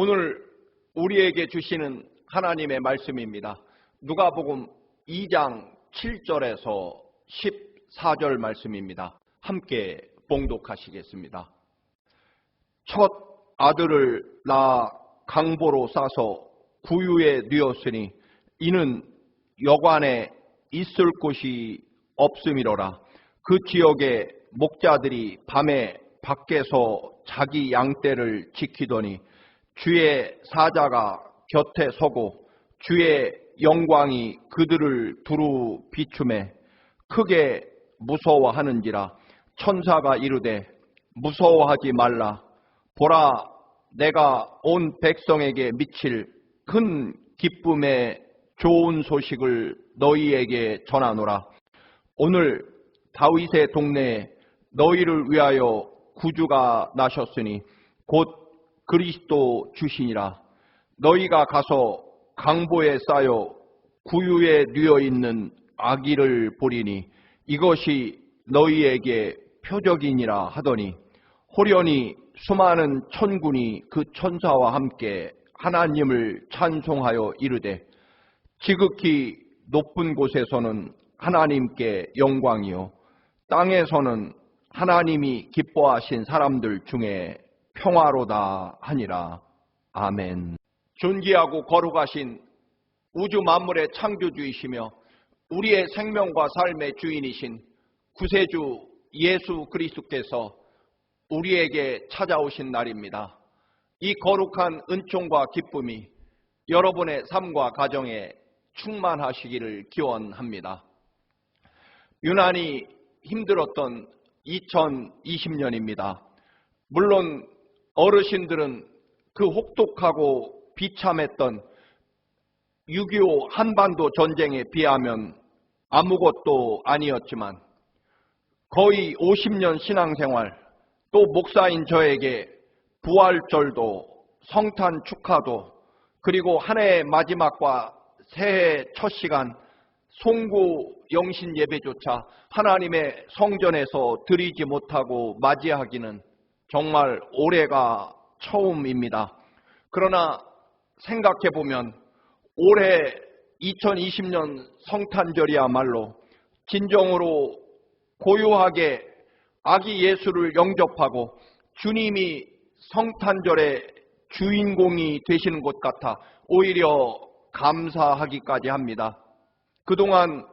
오늘 우리에게 주시는 하나님의 말씀입니다. 누가복음 2장 7절에서 14절 말씀입니다. 함께 봉독하시겠습니다. 첫 아들을 낳아 강보로 싸서 구유에 뉘었으니 이는 여관에 있을 곳이 없음이로라. 그 지역의 목자들이 밤에 밖에서 자기 양떼를 지키더니 주의 사자가 곁에 서고 주의 영광이 그들을 두루 비추매 크게 무서워하는지라. 천사가 이르되 무서워하지 말라. 보라, 내가 온 백성에게 미칠 큰 기쁨의 좋은 소식을 너희에게 전하노라. 오늘 다윗의 동네에 너희를 위하여 구주가 나셨으니 곧 그리스도 주시니라. 너희가 가서 강보에 쌓여 구유에 뉘어 있는 아기를 보리니 이것이 너희에게 표적이니라 하더니 호련히 수많은 천군이 그 천사와 함께 하나님을 찬송하여 이르되 지극히 높은 곳에서는 하나님께 영광이요 땅에서는 하나님이 기뻐하신 사람들 중에 평화로다 하니라. 아멘. 존귀하고 거룩하신 우주 만물의 창조주이시며 우리의 생명과 삶의 주인이신 구세주 예수 그리스도께서 우리에게 찾아오신 날입니다. 이 거룩한 은총과 기쁨이 여러분의 삶과 가정에 충만하시기를 기원합니다. 유난히 힘들었던 2020년입니다. 물론 어르신들은 그 혹독하고 비참했던 6.25 한반도 전쟁에 비하면 아무것도 아니었지만 거의 50년 신앙생활, 또 목사인 저에게 부활절도, 성탄 축하도, 그리고 한 해의 마지막과 새해 첫 시간 송구 영신 예배조차 하나님의 성전에서 드리지 못하고 맞이하기는 정말 올해가 처음입니다. 그러나 생각해보면 올해 2020년 성탄절이야말로 진정으로 고요하게 아기 예수를 영접하고 주님이 성탄절의 주인공이 되시는 것 같아 오히려 감사하기까지 합니다. 그동안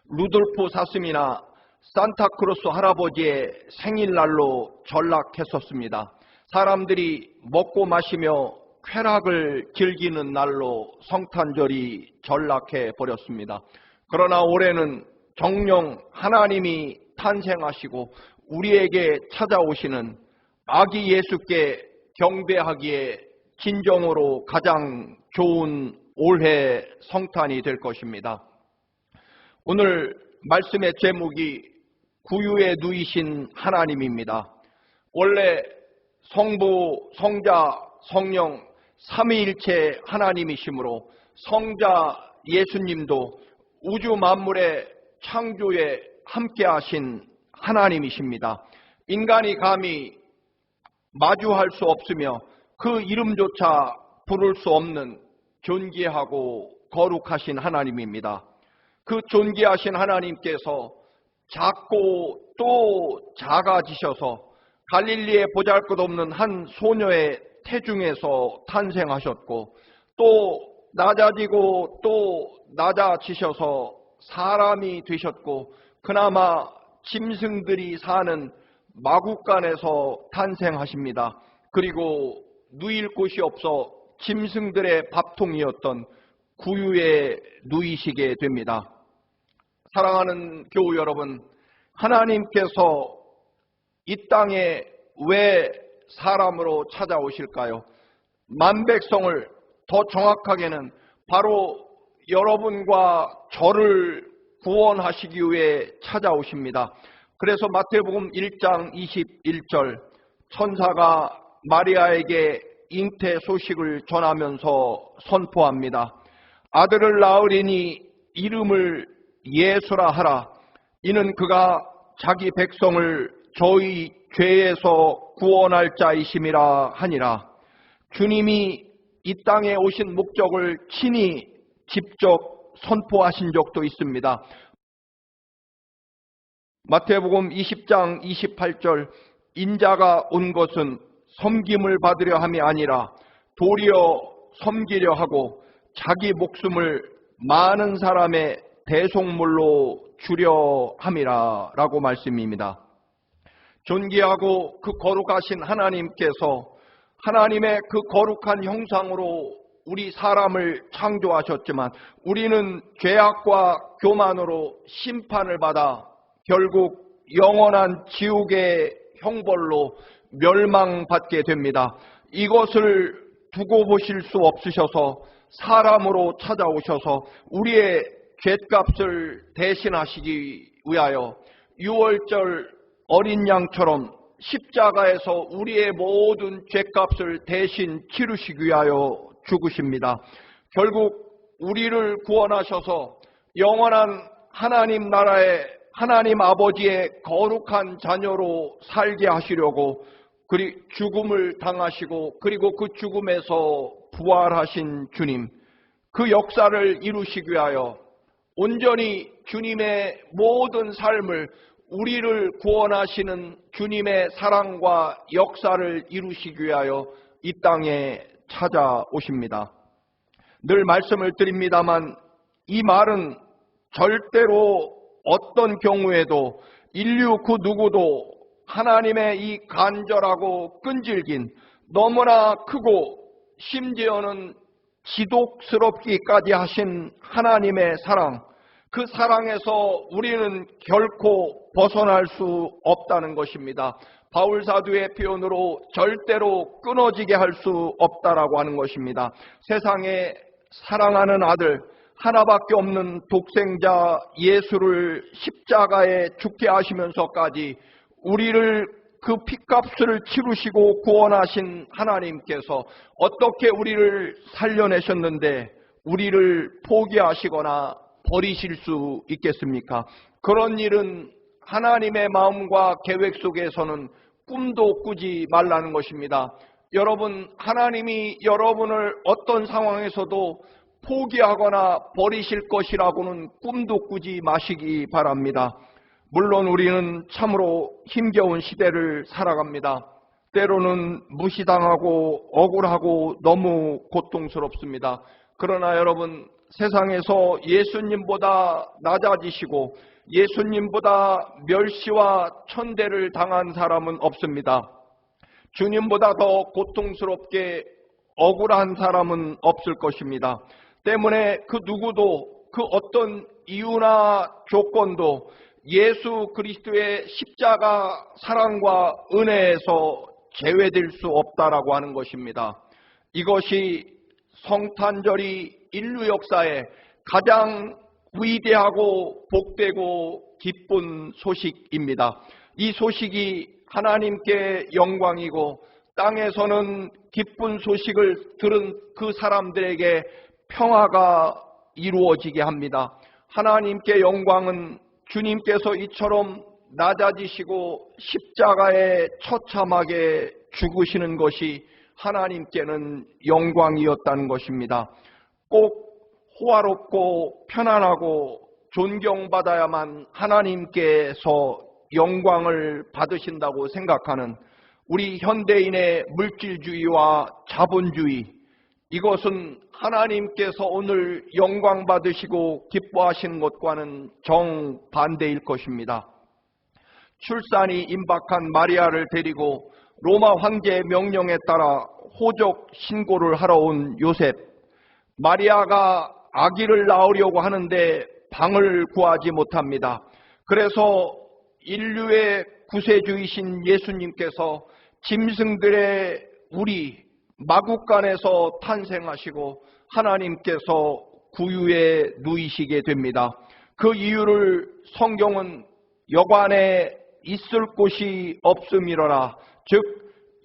루돌프 사슴이나 산타크로스 할아버지의 생일날로 전락했었습니다. 사람들이 먹고 마시며 쾌락을 즐기는 날로 성탄절이 전락해 버렸습니다. 그러나 올해는 정녕 하나님이 탄생하시고 우리에게 찾아오시는 아기 예수께 경배하기에 진정으로 가장 좋은 올해 성탄이 될 것입니다. 오늘 말씀의 제목이 구유에 누이신 하나님입니다. 원래 성부, 성자, 성령 삼위일체 하나님이시므로 성자 예수님도 우주 만물의 창조에 함께하신 하나님이십니다. 인간이 감히 마주할 수 없으며 그 이름조차 부를 수 없는 존귀하고 거룩하신 하나님입니다. 그 존귀하신 하나님께서 작고 또 작아지셔서 갈릴리에 보잘것없는 한 소녀의 태중에서 탄생하셨고 또 낮아지고 또 낮아지셔서 사람이 되셨고 그나마 짐승들이 사는 마구간에서 탄생하십니다. 그리고 누일 곳이 없어 짐승들의 밥통이었던 구유에 누이시게 됩니다. 사랑하는 교우 여러분, 하나님께서 이 땅에 왜 사람으로 찾아오실까요? 만백성을, 더 정확하게는 바로 여러분과 저를 구원하시기 위해 찾아오십니다. 그래서 마태복음 1장 21절 천사가 마리아에게 잉태 소식을 전하면서 선포합니다. 아들을 낳으리니 이름을 예수라 하라. 이는 그가 자기 백성을 저희 죄에서 구원할 자이심이라 하니라. 주님이 이 땅에 오신 목적을 친히 직접 선포하신 적도 있습니다. 마태복음 20장 28절, 인자가 온 것은 섬김을 받으려 함이 아니라 도리어 섬기려 하고 자기 목숨을 많은 사람의 대속물로 주려 함이라 라고 말씀입니다. 존귀하고 그 거룩하신 하나님께서 하나님의 그 거룩한 형상으로 우리 사람을 창조하셨지만 우리는 죄악과 교만으로 심판을 받아 결국 영원한 지옥의 형벌로 멸망받게 됩니다. 이것을 두고 보실 수 없으셔서 사람으로 찾아오셔서 우리의 죗값을 대신하시기 위하여 유월절 어린 양처럼 십자가에서 우리의 모든 죗값을 대신 치르시기 위하여 죽으십니다. 결국 우리를 구원하셔서 영원한 하나님 나라의 하나님 아버지의 거룩한 자녀로 살게 하시려고 죽음을 당하시고 그리고 그 죽음에서 부활하신 주님, 그 역사를 이루시기 위하여 온전히 주님의 모든 삶을 우리를 구원하시는 주님의 사랑과 역사를 이루시기 위하여 이 땅에 찾아오십니다. 늘 말씀을 드립니다만 이 말은 절대로 어떤 경우에도 인류 그 누구도 하나님의 이 간절하고 끈질긴 너무나 크고 심지어는 지독스럽기까지 하신 하나님의 사랑, 그 사랑에서 우리는 결코 벗어날 수 없다는 것입니다. 바울 사도의 표현으로 절대로 끊어지게 할 수 없다라고 하는 것입니다. 세상에 사랑하는 아들, 하나밖에 없는 독생자 예수를 십자가에 죽게 하시면서까지 우리를 그 핏값을 치르시고 구원하신 하나님께서 어떻게 우리를 살려내셨는데 우리를 포기하시거나 버리실 수 있겠습니까? 그런 일은 하나님의 마음과 계획 속에서는 꿈도 꾸지 말라는 것입니다. 여러분, 하나님이 여러분을 어떤 상황에서도 포기하거나 버리실 것이라고는 꿈도 꾸지 마시기 바랍니다. 물론 우리는 참으로 힘겨운 시대를 살아갑니다. 때로는 무시당하고 억울하고 너무 고통스럽습니다. 그러나 여러분, 세상에서 예수님보다 낮아지시고 예수님보다 멸시와 천대를 당한 사람은 없습니다. 주님보다 더 고통스럽게 억울한 사람은 없을 것입니다. 때문에 그 누구도 그 어떤 이유나 조건도 예수 그리스도의 십자가 사랑과 은혜에서 제외될 수 없다라고 하는 것입니다. 이것이 성탄절이 인류 역사에 가장 위대하고 복되고 기쁜 소식입니다. 이 소식이 하나님께 영광이고 땅에서는 기쁜 소식을 들은 그 사람들에게 평화가 이루어지게 합니다. 하나님께 영광은 주님께서 이처럼 낮아지시고 십자가에 처참하게 죽으시는 것이 하나님께는 영광이었다는 것입니다. 꼭 호화롭고 편안하고 존경받아야만 하나님께서 영광을 받으신다고 생각하는 우리 현대인의 물질주의와 자본주의, 이것은 하나님께서 오늘 영광 받으시고 기뻐하시는 것과는 정반대일 것입니다. 출산이 임박한 마리아를 데리고 로마 황제의 명령에 따라 호적 신고를 하러 온 요셉, 마리아가 아기를 낳으려고 하는데 방을 구하지 못합니다. 그래서 인류의 구세주이신 예수님께서 짐승들의 우리 마국간에서 탄생하시고 하나님께서 구유에 누이시게 됩니다. 그 이유를 성경은 여관에 있을 곳이 없음이로라, 즉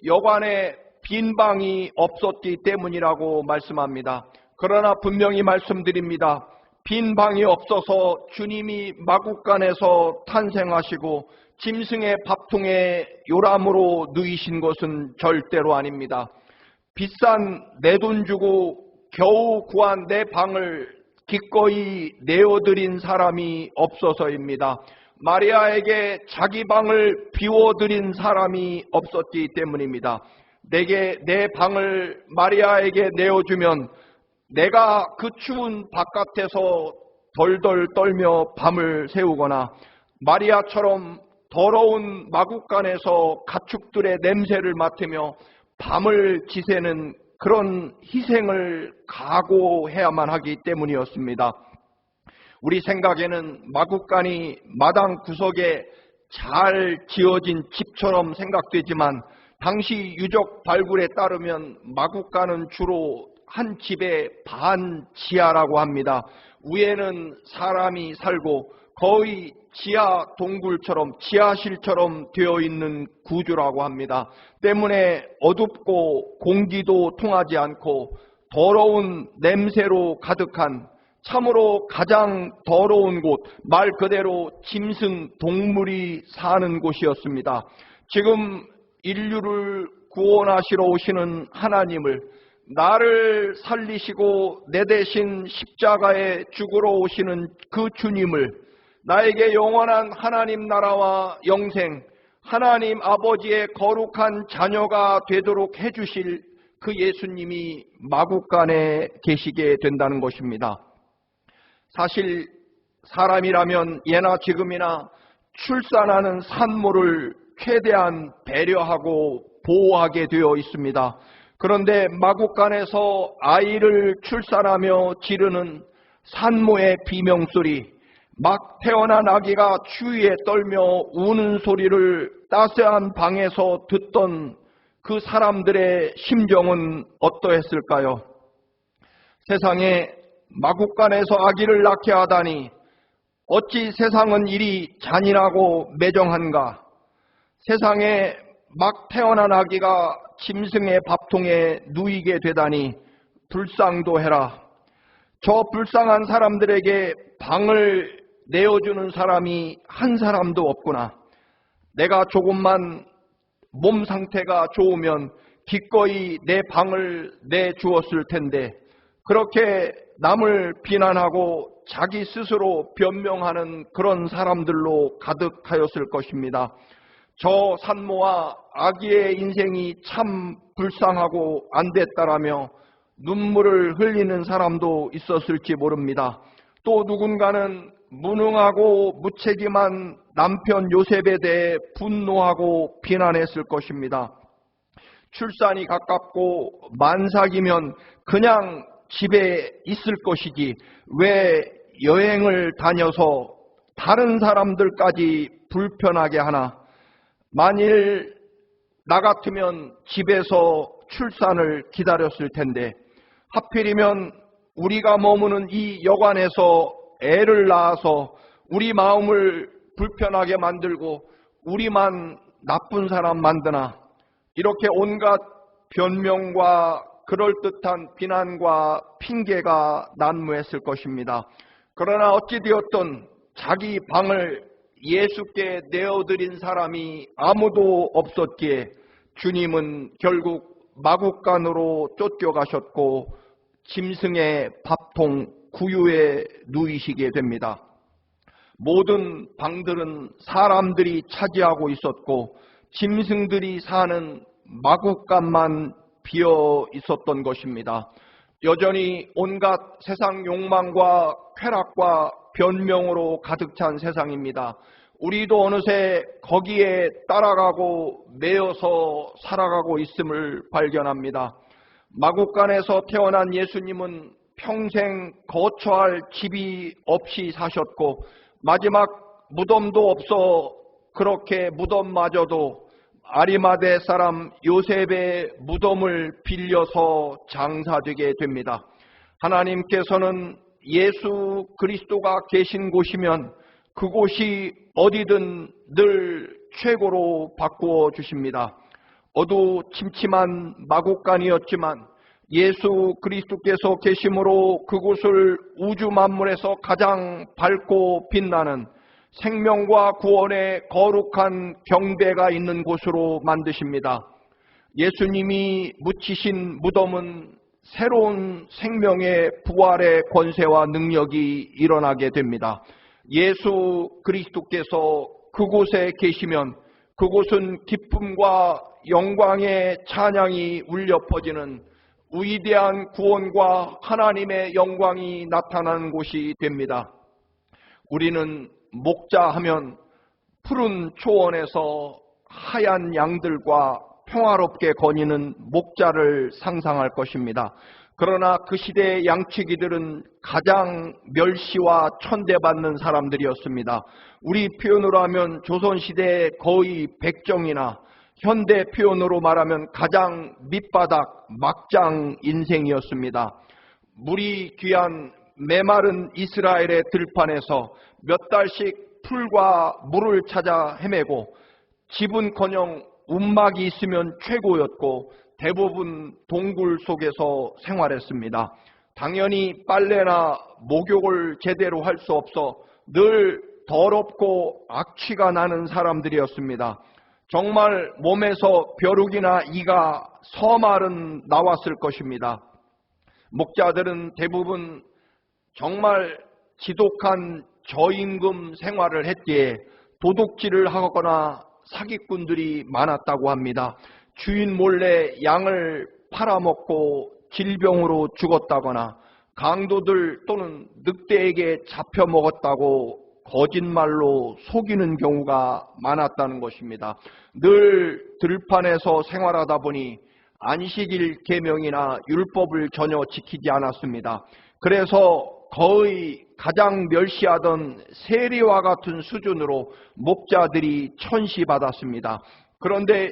여관에 빈 방이 없었기 때문이라고 말씀합니다. 그러나 분명히 말씀드립니다. 빈 방이 없어서 주님이 마국간에서 탄생하시고 짐승의 밥통에 요람으로 누이신 것은 절대로 아닙니다. 비싼 내 돈 주고 겨우 구한 내 방을 기꺼이 내어드린 사람이 없어서입니다. 마리아에게 자기 방을 비워드린 사람이 없었기 때문입니다. 내게 내 방을 마리아에게 내어주면 내가 그 추운 바깥에서 덜덜 떨며 밤을 새우거나 마리아처럼 더러운 마국간에서 가축들의 냄새를 맡으며 밤을 지새는 그런 희생을 각오해야만 하기 때문이었습니다. 우리 생각에는 마국간이 마당 구석에 잘 지어진 집처럼 생각되지만 당시 유적 발굴에 따르면 마국간은 주로 한 집의 반 지하라고 합니다. 위에는 사람이 살고 거의 지하 동굴처럼 지하실처럼 되어 있는 구조라고 합니다. 때문에 어둡고 공기도 통하지 않고 더러운 냄새로 가득한 참으로 가장 더러운 곳, 말 그대로 짐승 동물이 사는 곳이었습니다. 지금 인류를 구원하시러 오시는 하나님을, 나를 살리시고 내 대신 십자가에 죽으러 오시는 그 주님을, 나에게 영원한 하나님 나라와 영생, 하나님 아버지의 거룩한 자녀가 되도록 해주실 그 예수님이 마국간에 계시게 된다는 것입니다. 사실 사람이라면 예나 지금이나 출산하는 산모를 최대한 배려하고 보호하게 되어 있습니다. 그런데 마국간에서 아이를 출산하며 지르는 산모의 비명소리, 막 태어난 아기가 추위에 떨며 우는 소리를 따스한 방에서 듣던 그 사람들의 심정은 어떠했을까요? 세상에 마국간에서 아기를 낳게 하다니 어찌 세상은 이리 잔인하고 매정한가? 세상에 막 태어난 아기가 짐승의 밥통에 누이게 되다니 불쌍도 해라. 저 불쌍한 사람들에게 방을 내어주는 사람이 한 사람도 없구나. 내가 조금만 몸 상태가 좋으면 기꺼이 내 방을 내주었을 텐데 그렇게 남을 비난하고 자기 스스로 변명하는 그런 사람들로 가득하였을 것입니다. 저 산모와 아기의 인생이 참 불쌍하고 안 됐다라며 눈물을 흘리는 사람도 있었을지 모릅니다. 또 누군가는 무능하고 무책임한 남편 요셉에 대해 분노하고 비난했을 것입니다. 출산이 가깝고 만삭이면 그냥 집에 있을 것이지 왜 여행을 다녀서 다른 사람들까지 불편하게 하나. 만일 나 같으면 집에서 출산을 기다렸을 텐데 하필이면 우리가 머무는 이 여관에서 애를 낳아서 우리 마음을 불편하게 만들고 우리만 나쁜 사람 만드나. 이렇게 온갖 변명과 그럴듯한 비난과 핑계가 난무했을 것입니다. 그러나 어찌되었든 자기 방을 예수께 내어드린 사람이 아무도 없었기에 주님은 결국 마국간으로 쫓겨가셨고 짐승의 밥통 구유에 누이시게 됩니다. 모든 방들은 사람들이 차지하고 있었고 짐승들이 사는 마국간만 비어 있었던 것입니다. 여전히 온갖 세상 욕망과 쾌락과 변명으로 가득 찬 세상입니다. 우리도 어느새 거기에 따라가고 매여서 살아가고 있음을 발견합니다. 마국간에서 태어난 예수님은 평생 거처할 집이 없이 사셨고 마지막 무덤도 없어 그렇게 무덤마저도 아리마대 사람 요셉의 무덤을 빌려서 장사되게 됩니다. 하나님께서는 예수 그리스도가 계신 곳이면 그곳이 어디든 늘 최고로 바꾸어 주십니다. 어두침침한 마국간이었지만 예수 그리스도께서 계심으로 그곳을 우주 만물에서 가장 밝고 빛나는 생명과 구원의 거룩한 경배가 있는 곳으로 만드십니다. 예수님이 묻히신 무덤은 새로운 생명의 부활의 권세와 능력이 일어나게 됩니다. 예수 그리스도께서 그곳에 계시면 그곳은 기쁨과 영광의 찬양이 울려 퍼지는 위대한 구원과 하나님의 영광이 나타나는 곳이 됩니다. 우리는 목자하면 푸른 초원에서 하얀 양들과 평화롭게 거니는 목자를 상상할 것입니다. 그러나 그 시대의 양치기들은 가장 멸시와 천대받는 사람들이었습니다. 우리 표현으로 하면 조선시대의 거의 백정이나 현대 표현으로 말하면 가장 밑바닥 막장 인생이었습니다. 물이 귀한 메마른 이스라엘의 들판에서 몇 달씩 풀과 물을 찾아 헤매고 집은커녕 움막이 있으면 최고였고 대부분 동굴 속에서 생활했습니다. 당연히 빨래나 목욕을 제대로 할 수 없어 늘 더럽고 악취가 나는 사람들이었습니다. 정말 몸에서 벼룩이나 이가 서말은 나왔을 것입니다. 목자들은 대부분 정말 지독한 저임금 생활을 했기에 도둑질을 하거나 사기꾼들이 많았다고 합니다. 주인 몰래 양을 팔아먹고 질병으로 죽었다거나 강도들 또는 늑대에게 잡혀 먹었다고 거짓말로 속이는 경우가 많았다는 것입니다. 늘 들판에서 생활하다 보니 안식일 계명이나 율법을 전혀 지키지 않았습니다. 그래서 거의 가장 멸시하던 세리와 같은 수준으로 목자들이 천시받았습니다. 그런데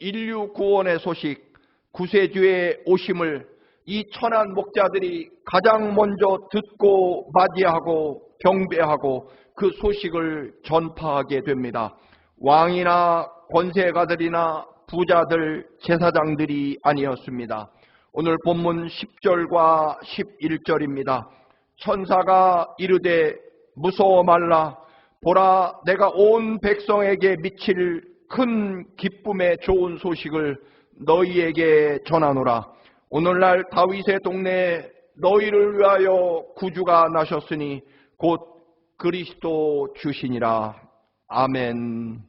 인류 구원의 소식, 구세주의 오심을 이 천한 목자들이 가장 먼저 듣고 맞이하고 경배하고 그 소식을 전파하게 됩니다. 왕이나 권세가들이나 부자들, 제사장들이 아니었습니다. 오늘 본문 10절과 11절입니다. 천사가 이르되 무서워 말라. 보라, 내가 온 백성에게 미칠 큰 기쁨의 좋은 소식을 너희에게 전하노라. 오늘날 다윗의 동네에 너희를 위하여 구주가 나셨으니 곧 그리스도 주시니라. 아멘.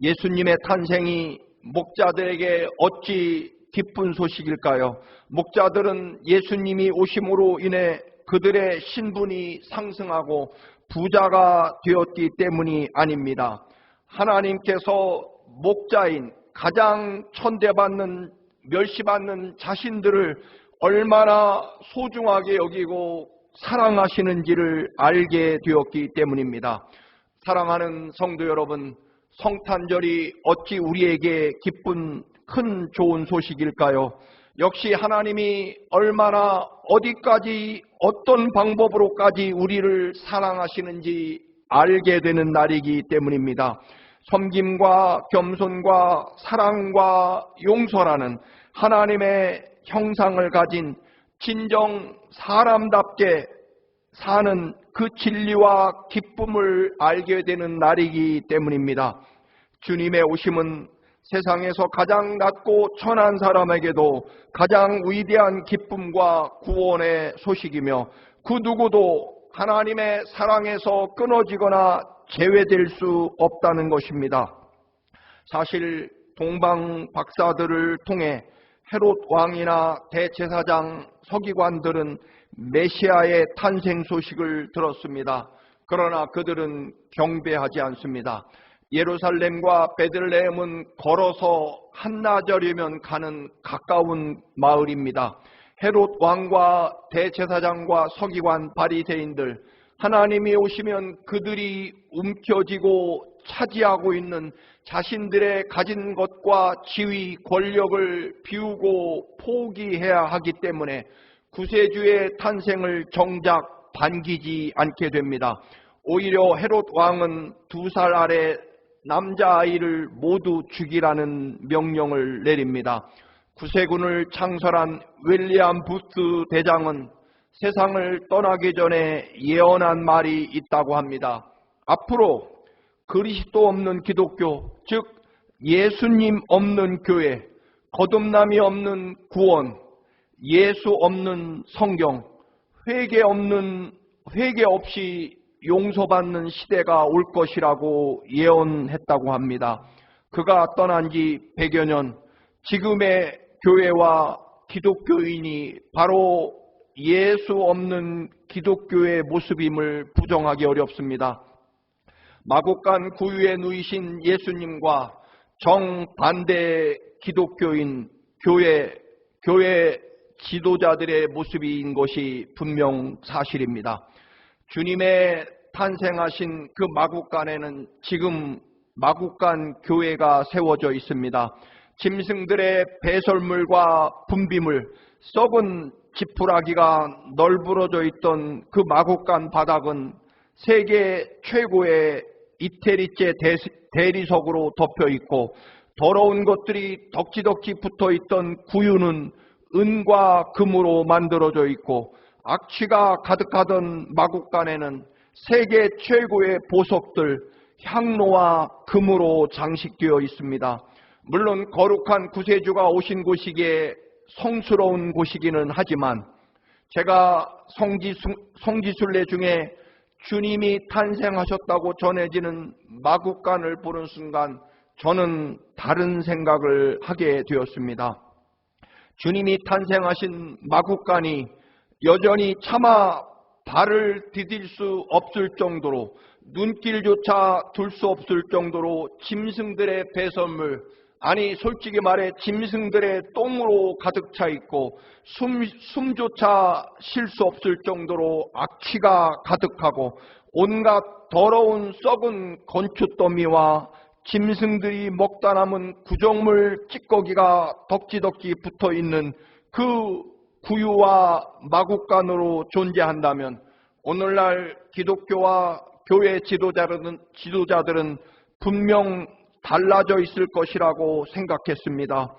예수님의 탄생이 목자들에게 어찌 기쁜 소식일까요? 목자들은 예수님이 오심으로 인해 그들의 신분이 상승하고 부자가 되었기 때문이 아닙니다. 하나님께서 목자인 가장 천대받는 멸시받는 자신들을 얼마나 소중하게 여기고 사랑하시는지를 알게 되었기 때문입니다. 사랑하는 성도 여러분, 성탄절이 어찌 우리에게 기쁜 큰 좋은 소식일까요? 역시 하나님이 얼마나 어디까지 어떤 방법으로까지 우리를 사랑하시는지 알게 되는 날이기 때문입니다. 섬김과 겸손과 사랑과 용서라는 하나님의 형상을 가진 진정 사람답게 사는 그 진리와 기쁨을 알게 되는 날이기 때문입니다. 주님의 오심은 세상에서 가장 낮고 천한 사람에게도 가장 위대한 기쁨과 구원의 소식이며 그 누구도 하나님의 사랑에서 끊어지거나 제외될 수 없다는 것입니다. 사실 동방 박사들을 통해 헤롯 왕이나 대제사장, 서기관들은 메시아의 탄생 소식을 들었습니다. 그러나 그들은 경배하지 않습니다. 예루살렘과 베들레헴은 걸어서 한나절이면 가는 가까운 마을입니다. 헤롯 왕과 대제사장과 서기관 바리새인들, 하나님이 오시면 그들이 움켜쥐고 차지하고 있는 자신들의 가진 것과 지위, 권력을 비우고 포기해야 하기 때문에 구세주의 탄생을 정작 반기지 않게 됩니다. 오히려 헤롯 왕은 2살 아래 남자아이를 모두 죽이라는 명령을 내립니다. 구세군을 창설한 윌리엄 부스 대장은 세상을 떠나기 전에 예언한 말이 있다고 합니다. 앞으로 그리스도 없는 기독교, 즉 예수님 없는 교회, 거듭남이 없는 구원, 예수 없는 성경, 회개 없이 용서받는 시대가 올 것이라고 예언했다고 합니다. 그가 떠난 지 100여 년, 지금의 교회와 기독교인이 바로 예수 없는 기독교의 모습임을 부정하기 어렵습니다. 마국간 구유에 누이신 예수님과 정반대 기독교인 교회 지도자들의 모습인 것이 분명 사실입니다. 주님의 탄생하신 그 마국간에는 지금 마국간 교회가 세워져 있습니다. 짐승들의 배설물과 분비물, 썩은 지푸라기가 널브러져 있던 그 마국간 바닥은 세계 최고의 이태리째 대리석으로 덮여 있고, 더러운 것들이 덕지덕지 붙어 있던 구유는 은과 금으로 만들어져 있고, 악취가 가득하던 마국간에는 세계 최고의 보석들, 향로와 금으로 장식되어 있습니다. 물론 거룩한 구세주가 오신 곳이기에 성스러운 곳이기는 하지만, 제가 성지순례 중에 주님이 탄생하셨다고 전해지는 마국간을 보는 순간 저는 다른 생각을 하게 되었습니다. 주님이 탄생하신 마국간이 여전히 차마 발을 디딜 수 없을 정도로, 눈길조차 둘 수 없을 정도로 짐승들의 배설물, 아니 솔직히 말해 짐승들의 똥으로 가득 차 있고, 숨조차 쉴 수 없을 정도로 악취가 가득하고, 온갖 더러운 썩은 건초더미와 짐승들이 먹다 남은 구정물 찌꺼기가 덕지덕지 붙어 있는 그 구유와 마국간으로 존재한다면, 오늘날 기독교와 교회 지도자들은 분명 달라져 있을 것이라고 생각했습니다.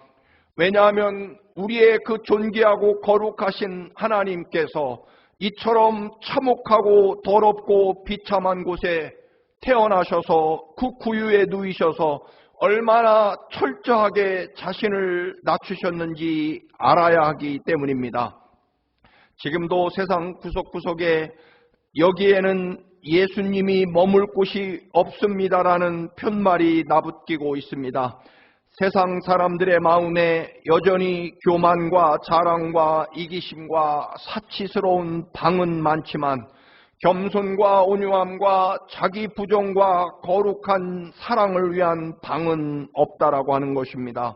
왜냐하면 우리의 그 존귀하고 거룩하신 하나님께서 이처럼 참혹하고 더럽고 비참한 곳에 태어나셔서 그 구유에 누이셔서 얼마나 철저하게 자신을 낮추셨는지 알아야 하기 때문입니다. 지금도 세상 구석구석에 여기에는 예수님이 머물 곳이 없습니다라는 편말이 나붙기고 있습니다. 세상 사람들의 마음에 여전히 교만과 자랑과 이기심과 사치스러운 방은 많지만, 겸손과 온유함과 자기 부정과 거룩한 사랑을 위한 방은 없다라고 하는 것입니다.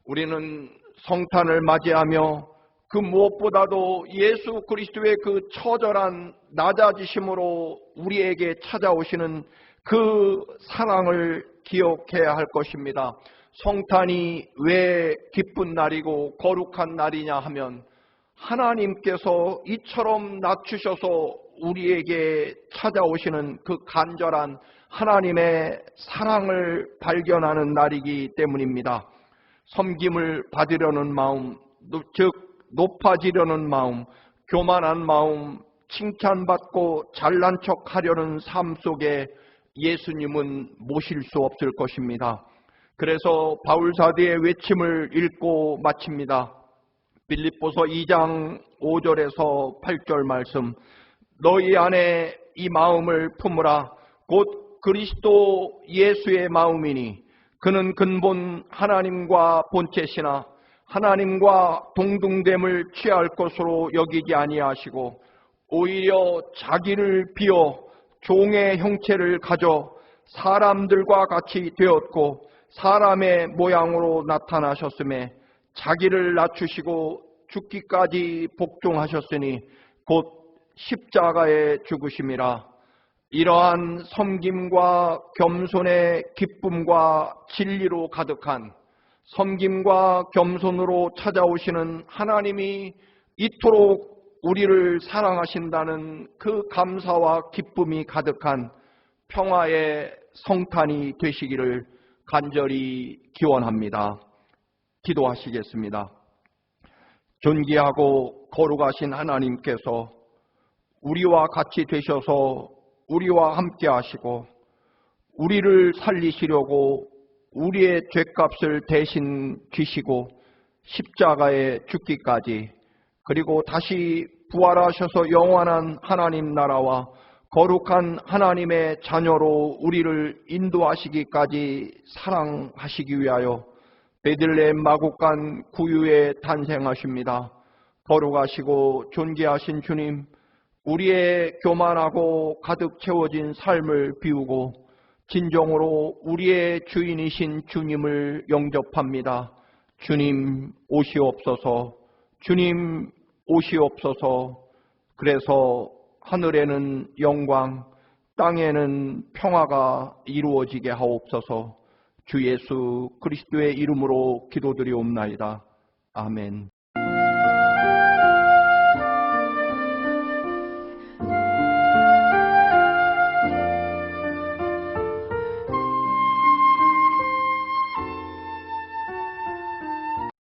우리는 성탄을 맞이하며 그 무엇보다도 예수 그리스도의 그 처절한 낮아지심으로 우리에게 찾아오시는 그 사랑을 기억해야 할 것입니다. 성탄이 왜 기쁜 날이고 거룩한 날이냐 하면, 하나님께서 이처럼 낮추셔서 우리에게 찾아오시는 그 간절한 하나님의 사랑을 발견하는 날이기 때문입니다. 섬김을 받으려는 마음, 즉 높아지려는 마음, 교만한 마음, 칭찬받고 잘난 척하려는 삶 속에 예수님은 모실 수 없을 것입니다. 그래서 바울사도의 외침을 읽고 마칩니다. 빌립보서 2장 5절에서 8절 말씀, 너희 안에 이 마음을 품으라. 곧 그리스도 예수의 마음이니 그는 근본 하나님과 본체시나 하나님과 동등됨을 취할 것으로 여기지 아니하시고, 오히려 자기를 비워 종의 형체를 가져 사람들과 같이 되었고 사람의 모양으로 나타나셨음에 자기를 낮추시고 죽기까지 복종하셨으니 곧 십자가에 죽으심이라. 이러한 섬김과 겸손의 기쁨과 진리로 가득한, 섬김과 겸손으로 찾아오시는 하나님이 이토록 우리를 사랑하신다는 그 감사와 기쁨이 가득한 평화의 성탄이 되시기를 간절히 기원합니다. 기도하시겠습니다. 존귀하고 거룩하신 하나님께서 우리와 같이 되셔서 우리와 함께 하시고 우리를 살리시려고 우리의 죄값을 대신 지시고 십자가에 죽기까지, 그리고 다시 부활하셔서 영원한 하나님 나라와 거룩한 하나님의 자녀로 우리를 인도하시기까지 사랑하시기 위하여 베들레헴 마국간 구유에 탄생하십니다. 거룩하시고 존귀하신 주님, 우리의 교만하고 가득 채워진 삶을 비우고 진정으로 우리의 주인이신 주님을 영접합니다. 주님 오시옵소서. 주님 오시옵소서. 그래서 하늘에는 영광, 땅에는 평화가 이루어지게 하옵소서. 주 예수 그리스도의 이름으로 기도드리옵나이다. 아멘.